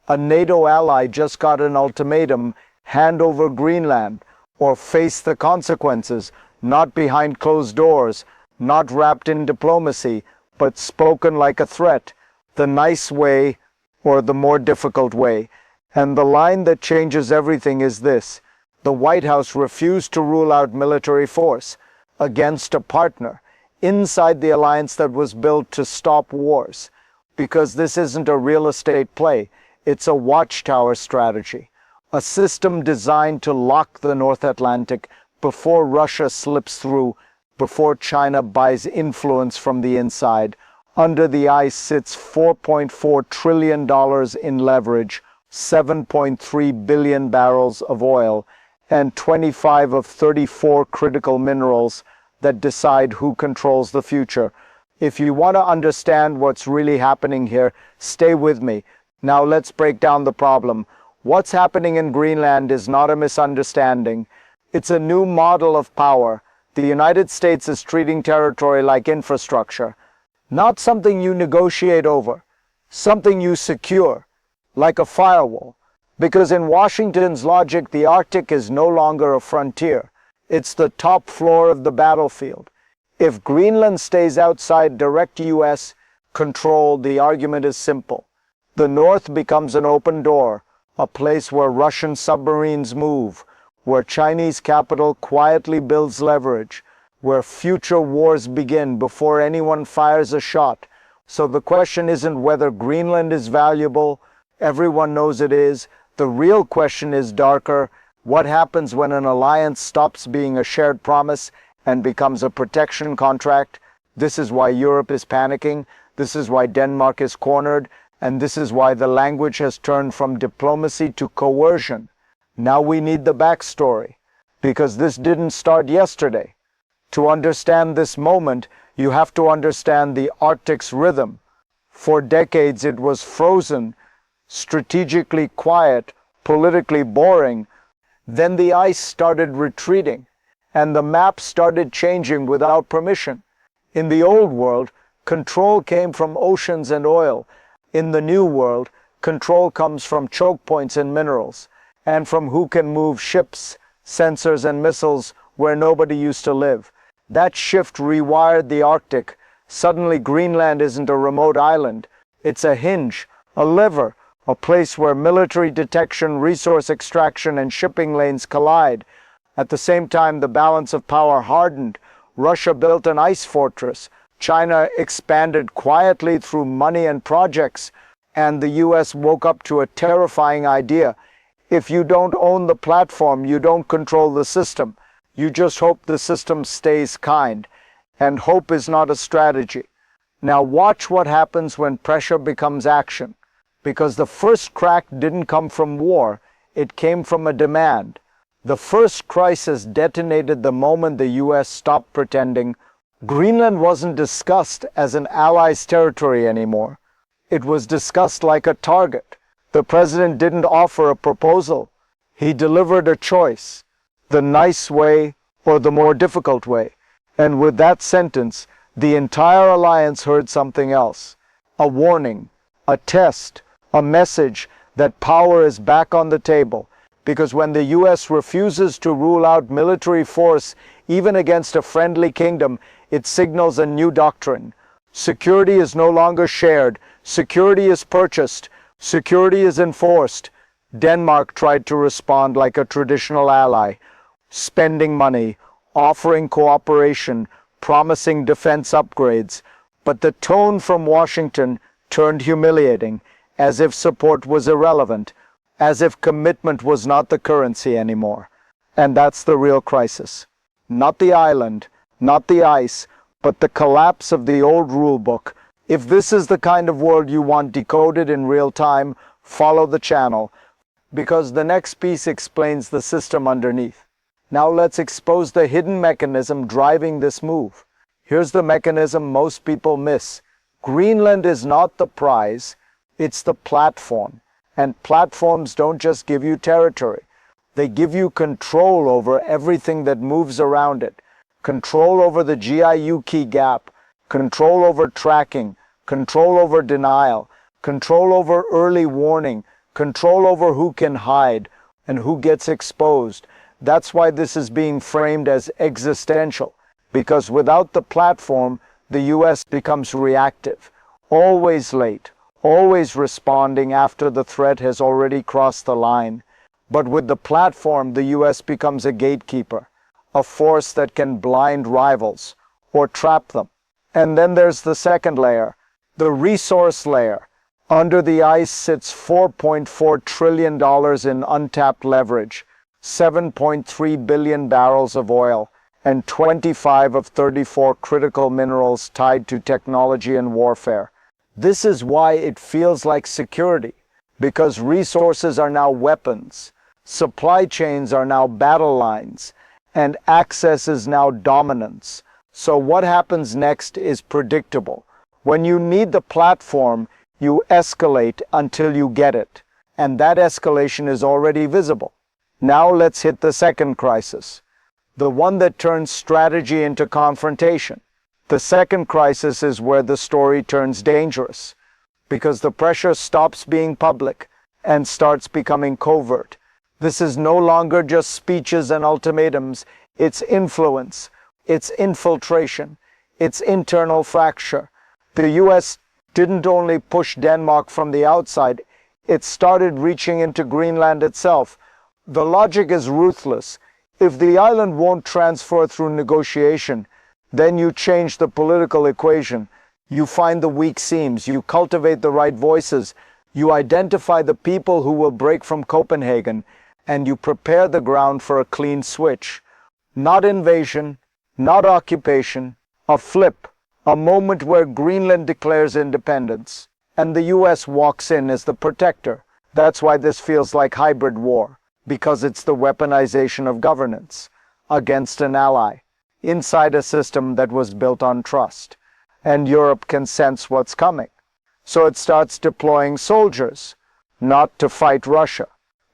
A NATO ally just got an ultimatum: hand over Greenland or face the consequences, not behind closed doors, not wrapped in diplomacy, but spoken like a threat, the nice way or the more difficult way. And the line that changes everything is this: the White House refused to rule out military force against a partner inside the alliance that was built to stop wars. Because this isn't a real estate play, it's a watchtower strategy, a system designed to lock the North Atlantic before Russia slips through, before China buys influence from the inside. Under the ice sits $4.4 trillion in leverage, 7.3 billion barrels of oil, and 25 of 34 critical minerals that decide who controls the future. If you want to understand what's really happening here, stay with me. Now let's break down the problem. What's happening in Greenland is not a misunderstanding. It's a new model of power. The United States is treating territory like infrastructure, not something you negotiate over, something you secure, like a firewall. Because in Washington's logic, the Arctic is no longer a frontier. It's the top floor of the battlefield. If Greenland stays outside direct US control, the argument is simple. The North becomes an open door, a place where Russian submarines move, where Chinese capital quietly builds leverage, where future wars begin before anyone fires a shot. So the question isn't whether Greenland is valuable. Everyone knows it is. The real question is darker. What happens when an alliance stops being a shared promise and becomes a protection contract? This is why Europe is panicking. This is why Denmark is cornered. And this is why the language has turned from diplomacy to coercion. Now we need the backstory, because this didn't start yesterday. To understand this moment, you have to understand the Arctic's rhythm. For decades it was frozen, strategically quiet, politically boring. Then the ice started retreating, and the map started changing without permission. In the old world, control came from oceans and oil. In the new world, control comes from choke points and minerals, and from who can move ships, sensors, and missiles where nobody used to live. That shift rewired the Arctic. Suddenly Greenland isn't a remote island. It's a hinge, a lever, a place where military detection, resource extraction, and shipping lanes collide. At the same time, the balance of power hardened. Russia built an ice fortress. China expanded quietly through money and projects. And the US woke up to a terrifying idea. If you don't own the platform, you don't control the system. You just hope the system stays kind. And hope is not a strategy. Now watch what happens when pressure becomes action. Because the first crack didn't come from war, it came from a demand. The first crisis detonated the moment the US stopped pretending. Greenland wasn't discussed as an ally's territory anymore. It was discussed like a target. The president didn't offer a proposal. He delivered a choice: the nice way or the more difficult way. And with that sentence, the entire alliance heard something else. A warning, a test, a message that power is back on the table. Because when the US refuses to rule out military force, even against a friendly kingdom, it signals a new doctrine. Security is no longer shared. Security is purchased. Security is enforced. Denmark tried to respond like a traditional ally, spending money, offering cooperation, promising defense upgrades. But the tone from Washington turned humiliating, as if support was irrelevant, as if commitment was not the currency anymore. And that's the real crisis. Not the island, not the ice, but the collapse of the old rule book. If this is the kind of world you want decoded in real time, follow the channel, because the next piece explains the system underneath. Now let's expose the hidden mechanism driving this move. Here's the mechanism most people miss. Greenland is not the prize, it's the platform. And platforms don't just give you territory. They give you control over everything that moves around it. Control over the GIU key gap, control over tracking, control over denial, control over early warning, control over who can hide and who gets exposed. That's why this is being framed as existential, because without the platform, the US becomes reactive, always late, always responding after the threat has already crossed the line. But with the platform, the US becomes a gatekeeper, a force that can blind rivals or trap them. And then there's the second layer, the resource layer. Under the ice sits $4.4 trillion in untapped leverage, 7.3 billion barrels of oil, and 25 of 34 critical minerals tied to technology and warfare. This is why it feels like security, because resources are now weapons, supply chains are now battle lines, and access is now dominance. So what happens next is predictable. When you need the platform, you escalate until you get it, and that escalation is already visible. Now let's hit the second crisis, the one that turns strategy into confrontation. The second crisis is where the story turns dangerous, because the pressure stops being public and starts becoming covert. This is no longer just speeches and ultimatums, it's influence, it's infiltration, it's internal fracture. The US didn't only push Denmark from the outside, it started reaching into Greenland itself. The logic is ruthless. If the island won't transfer through negotiation, then you change the political equation. You find the weak seams, you cultivate the right voices, you identify the people who will break from Copenhagen, and you prepare the ground for a clean switch. Not invasion, not occupation, a flip, a moment where Greenland declares independence, and the US walks in as the protector. That's why this feels like hybrid war, because it's the weaponization of governance against an ally, inside a system that was built on trust. And Europe can sense what's coming. So it starts deploying soldiers, not to fight Russia,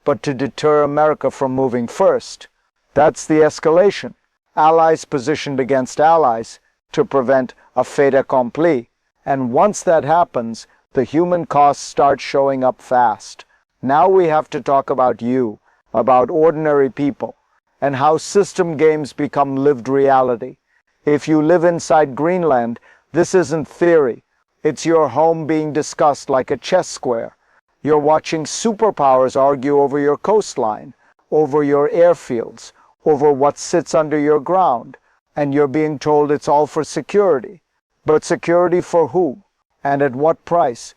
but to deter America from moving first. That's the escalation. Allies positioned against allies to prevent a fait accompli. And once that happens, the human costs start showing up fast. Now we have to talk about you, about ordinary people, and how system games become lived reality. If you live inside Greenland, this isn't theory. It's your home being discussed like a chess square. You're watching superpowers argue over your coastline, over your airfields, over what sits under your ground, and you're being told it's all for security. But security for who? And at what price?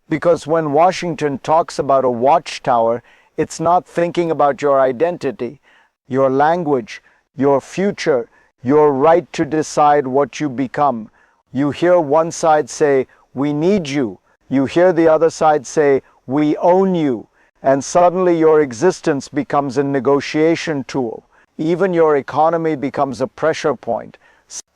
Because when Washington talks about a watchtower, it's not thinking about your identity, your language, your future, your right to decide what you become. You hear one side say, "We need you." You hear the other side say, "We own you." And suddenly your existence becomes a negotiation tool. Even your economy becomes a pressure point.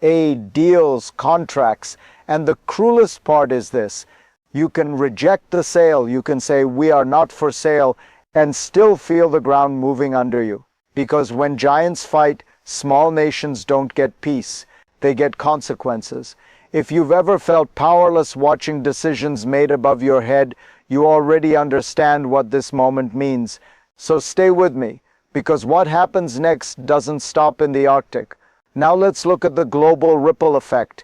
Aid, deals, contracts. And the cruelest part is this. You can reject the sale. You can say, "We are not for sale," and still feel the ground moving under you. Because when giants fight, small nations don't get peace. They get consequences. If you've ever felt powerless watching decisions made above your head, you already understand what this moment means. So stay with me, because what happens next doesn't stop in the Arctic. Now let's look at the global ripple effect,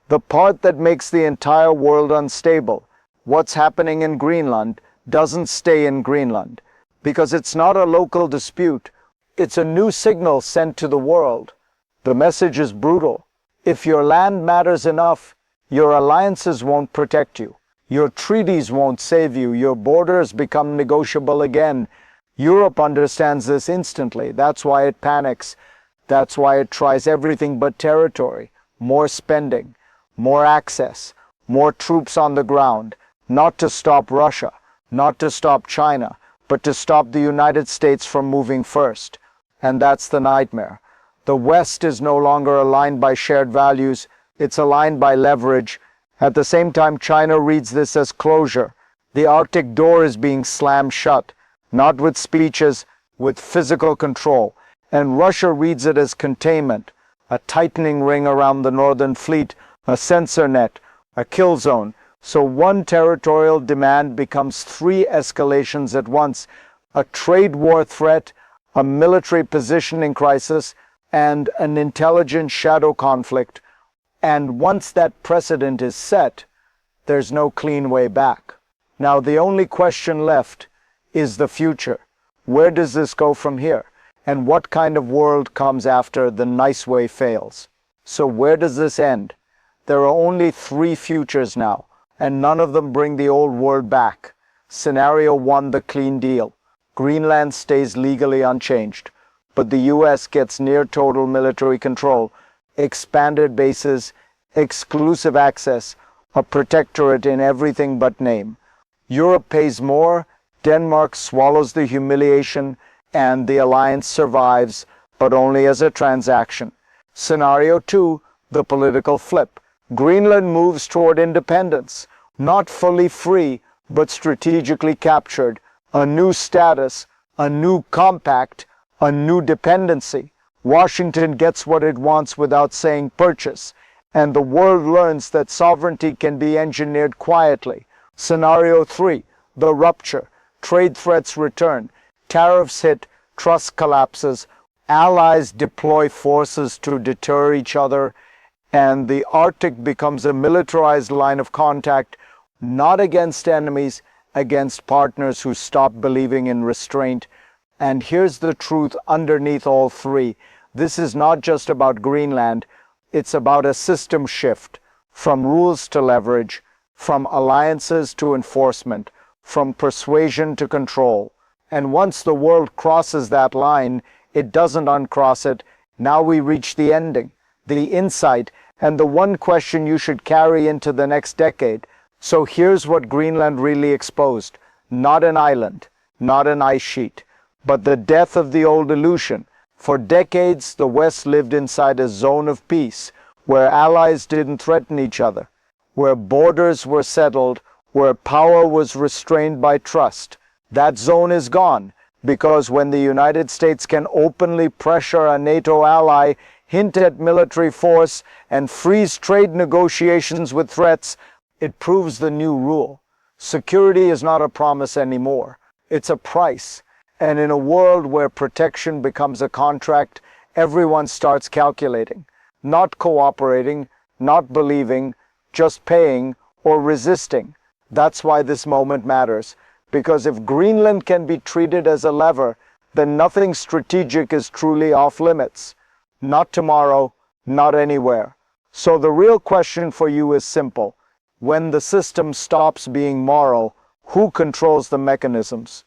the part that makes the entire world unstable. What's happening in Greenland doesn't stay in Greenland, because it's not a local dispute. It's a new signal sent to the world. The message is brutal. If your land matters enough, your alliances won't protect you. Your treaties won't save you. Your borders become negotiable again. Europe understands this instantly. That's why it panics. That's why it tries everything but territory, more spending, more access, more troops on the ground, not to stop Russia, not to stop China, but to stop the United States from moving first. And that's the nightmare. The West is no longer aligned by shared values, it's aligned by leverage. At the same time, China reads this as closure. The Arctic door is being slammed shut, not with speeches, with physical control. And Russia reads it as containment, a tightening ring around the Northern Fleet, a sensor net, a kill zone, So one territorial demand becomes three escalations at once: a trade war threat, a military positioning crisis, and an intelligent shadow conflict. And once that precedent is set, there's no clean way back. Now the only question left is the future. Where does this go from here? And what kind of world comes after the nice way fails? So where does this end? There are only three futures now, and none of them bring the old world back. Scenario 1, the clean deal. Greenland stays legally unchanged, but the US gets near total military control, expanded bases, exclusive access, a protectorate in everything but name. Europe pays more, Denmark swallows the humiliation, and the alliance survives, but only as a transaction. Scenario 2, the political flip. Greenland moves toward independence, not fully free, but strategically captured. A new status, a new compact, a new dependency. Washington gets what it wants without saying purchase, and the world learns that sovereignty can be engineered quietly. Scenario 3, the rupture. Trade threats return, tariffs hit, trust collapses, allies deploy forces to deter each other, and the Arctic becomes a militarized line of contact, not against enemies, against partners who stop believing in restraint. And here's the truth underneath all three. This is not just about Greenland, it's about a system shift, from rules to leverage, from alliances to enforcement, from persuasion to control. And once the world crosses that line, it doesn't uncross it. Now we reach the ending, the insight, and the one question you should carry into the next decade. So here's what Greenland really exposed. Not an island, not an ice sheet, but the death of the old illusion. For decades, the West lived inside a zone of peace, where allies didn't threaten each other, where borders were settled, where power was restrained by trust. That zone is gone, because when the United States can openly pressure a NATO ally, hint at military force, and freeze trade negotiations with threats, it proves the new rule. Security is not a promise anymore. It's a price. And in a world where protection becomes a contract, everyone starts calculating, not cooperating, not believing, just paying or resisting. That's why this moment matters. Because if Greenland can be treated as a lever, then nothing strategic is truly off limits. Not tomorrow, not anywhere. So the real question for you is simple. When the system stops being moral, who controls the mechanisms?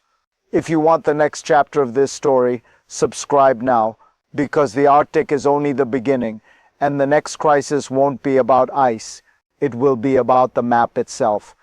If you want the next chapter of this story, subscribe now, because the Arctic is only the beginning, and the next crisis won't be about ice. It will be about the map itself.